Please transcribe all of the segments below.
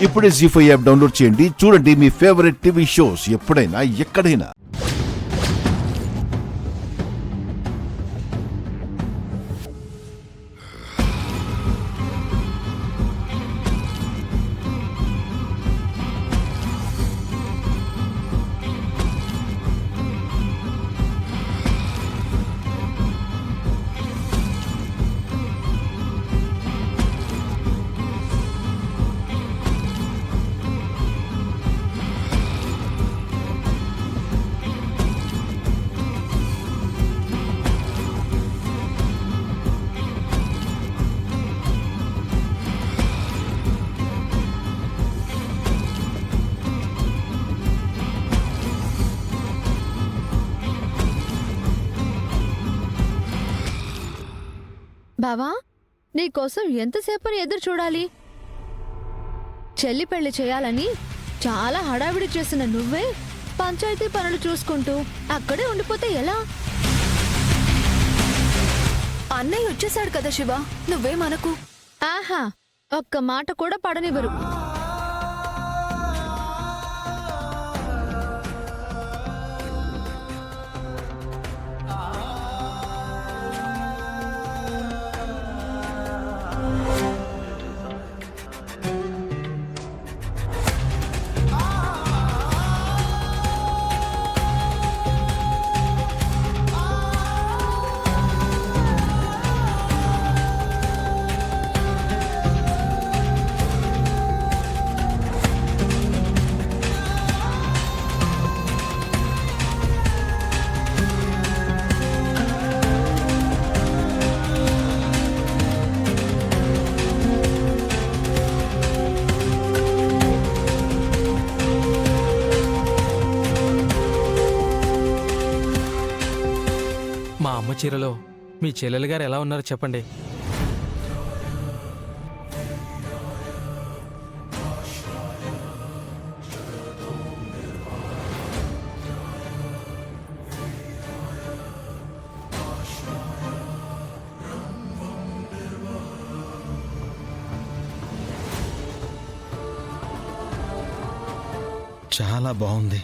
ఇప్పుడే జీ5 app download చేయండి. చూడండి మీ ఫేవరెట్ టీవీ షోస్ ఎప్పుడైనా ఎక్కడైనా. బావా, నీకోసం ఎంతసేపని ఎదురు చూడాలి? చెల్లి పెళ్లి చేయాలని చాలా హడావిడి చేసిన నువ్వే పంచాయతీ పనులు చూసుకుంటూ అక్కడే ఉండిపోతే ఎలా? అన్నయ్య వచ్చేసాడు కదా శివ, నువ్వేమనకు. ఆహా, ఒక్క మాట కూడా పడనివ్వరు. మా అమ్మ చీరలో మీ చెల్లెలు గారు ఎలా ఉన్నారో చెప్పండి. చాలా బాగుంది.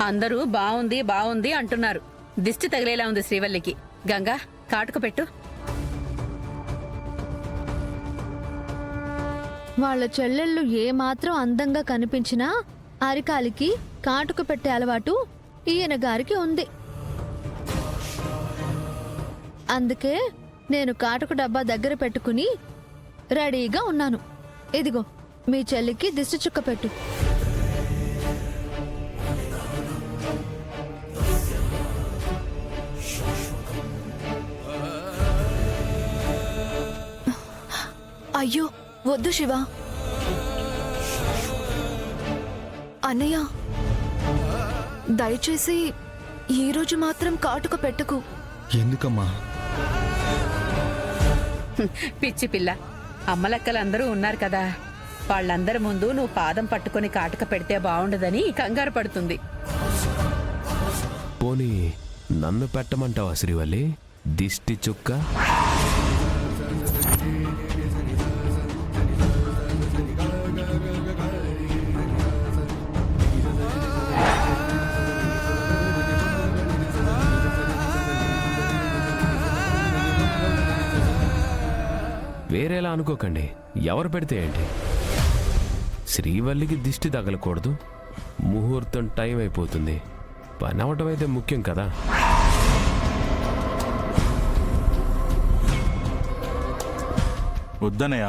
అందరూ బావుంది బావుంది అంటున్నారు. దిష్టి తగిలేలా ఉంది శ్రీవల్లికి. గంగా, కాటుకు పెట్టు. వాళ్ళ చెల్లెళ్ళు ఏమాత్రం అందంగా కనిపించినా అరికాలికి కాటుకు పెట్టే అలవాటు ఈయన గారికి ఉంది. అందుకే నేను కాటుకు డబ్బా దగ్గర పెట్టుకుని రెడీగా ఉన్నాను. ఇదిగో, మీ చెల్లికి దిష్టి చుక్క పెట్టు. అయ్యో వద్దు శివ. అన్నయ్య, దయచేసి ఈరోజు మాత్రం కాటుక పెట్టకు. ఎందుకమ్మా? పిచ్చి పిల్ల, అమ్మలక్కలందరూ ఉన్నారు కదా, వాళ్ళందరి ముందు నువ్వు పాదం పట్టుకుని కాటుక పెడితే బావుండదని కంగారు పడుతుంది. పోనీ నన్ను పెట్టమంటావా శ్రీవల్లి? దిష్టి చుక్క. వేరేలా అనుకోకండి, ఎవరు పెడితే ఏంటి? శ్రీవల్లికి దిష్టి తగలకూడదు, ముహూర్తం టైం అయిపోతుంది, పని అవటం అయితే ముఖ్యం కదా. వద్దనయ్య,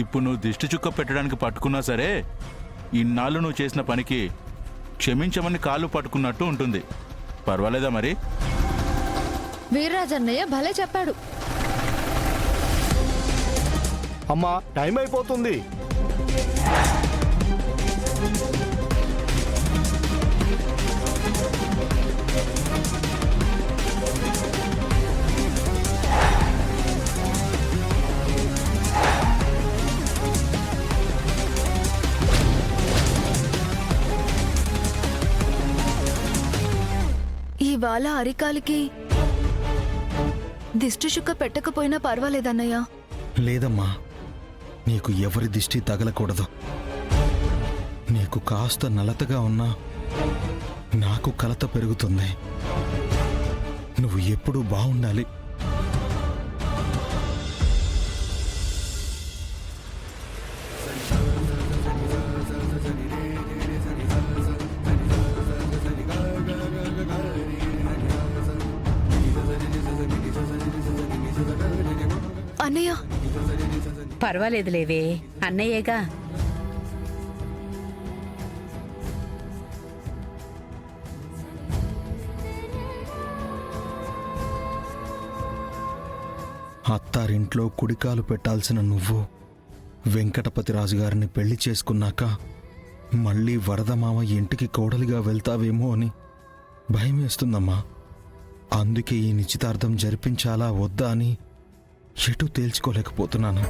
ఇప్పుడు నువ్వు దిష్టి చుక్క పెట్టడానికి పట్టుకున్నా సరే, ఇన్నాళ్ళు నువ్వు చేసిన పనికి క్షమించమని కాళ్ళు పట్టుకున్నట్టు ఉంటుంది. పర్వాలేదా మరి? వీర్రాజన్నయ్య భలే చెప్పాడు. అమ్మా, టైం అయిపోతుంది. ఇవాళ అరికాలికి దిష్టి చుక్క పెట్టకపోయినా పర్వాలేదన్నయ్య. లేదమ్మా, నీకు ఎవరి దిష్టి తగలకూడదు. నీకు కాస్త నలతగా ఉన్నా నాకు కలత పెరుగుతుంది. నువ్వు ఎప్పుడూ బాగుండాలి. అన్నయ్య, పర్వాలేదులేవే, అన్నయ్యేగా. అత్తారింట్లో కుడికాలు పెట్టాల్సిన నువ్వు వెంకటపతి రాజు గారిని పెళ్లి చేసుకున్నాక మళ్ళీ వరదమామ ఇంటికి కోడలిగా వెళ్తావేమో అని భయమేస్తుందమ్మా. అందుకే ఈ నిశ్చితార్థం జరిపించాలా వద్దా అని ఎటూ తేల్చుకోలేకపోతున్నాను.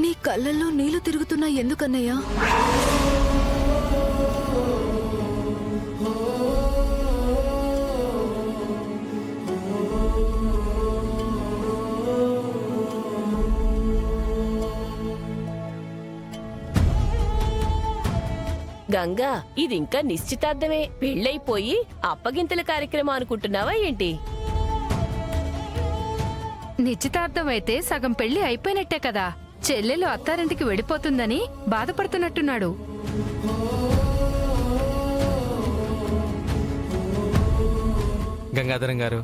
నీ కళ్ళల్లో నీళ్లు తిరుగుతున్నా ఎందుకన్నయ్య? గంగా, ఇది ఇంకా నిశ్చితార్థమే. పెళ్ళైపోయి అప్పగింతల కార్యక్రమం అనుకుంటున్నావా ఏంటి? నిశ్చితార్థం అయితే సగం పెళ్లి అయిపోయినట్టే కదా. చెల్లెలు అత్తారింటికి వెళ్ళిపోతుందని బాధపడుతున్నట్టున్నాడు. గంగాధరం గారు,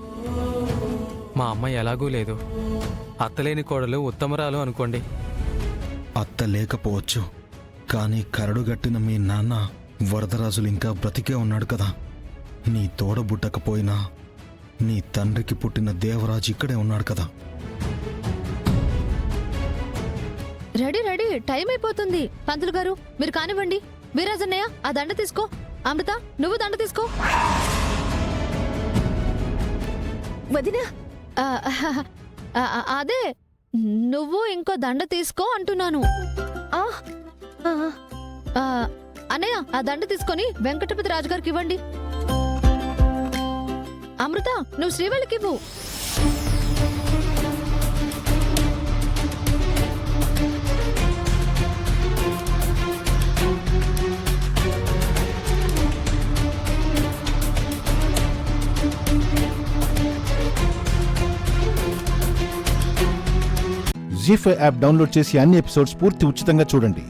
మా అమ్మ ఎలాగూ లేదు. అత్తలేని కోడలు ఉత్తమరాలు అనుకోండి. అత్త లేకపోవచ్చు, కానీ కరడుగట్టిన మీ నాన్న వరదరాజులు ఇంకా బ్రతికే ఉన్నాడు కదా. నీ తోడబుట్టకపోయినా నీ తండ్రికి పుట్టిన దేవరాజు ఇక్కడే ఉన్నాడు కదా. రెడీ రెడీ, టైం అయిపోతుంది. పంతులు గారు మీరు కానివ్వండి. వీరాజన్నయ్య ఆ దండ తీసుకో. అమృత నువ్వు దండ తీసుకో. వదినా, అదే నువ్వు ఇంకో దండ తీసుకో అంటున్నాను. అన్నయ్య ఆ దండ తీసుకొని వెంకటపతి రాజు గారికి ఇవ్వండి. అమృత నువ్వు శ్రీవల్లికి ఇవ్వు. జీ5 యాప్ డౌన్లోడ్ చేసి అన్ని ఎపిసోడ్స్ పూర్తి ఉచితంగా చూడండి.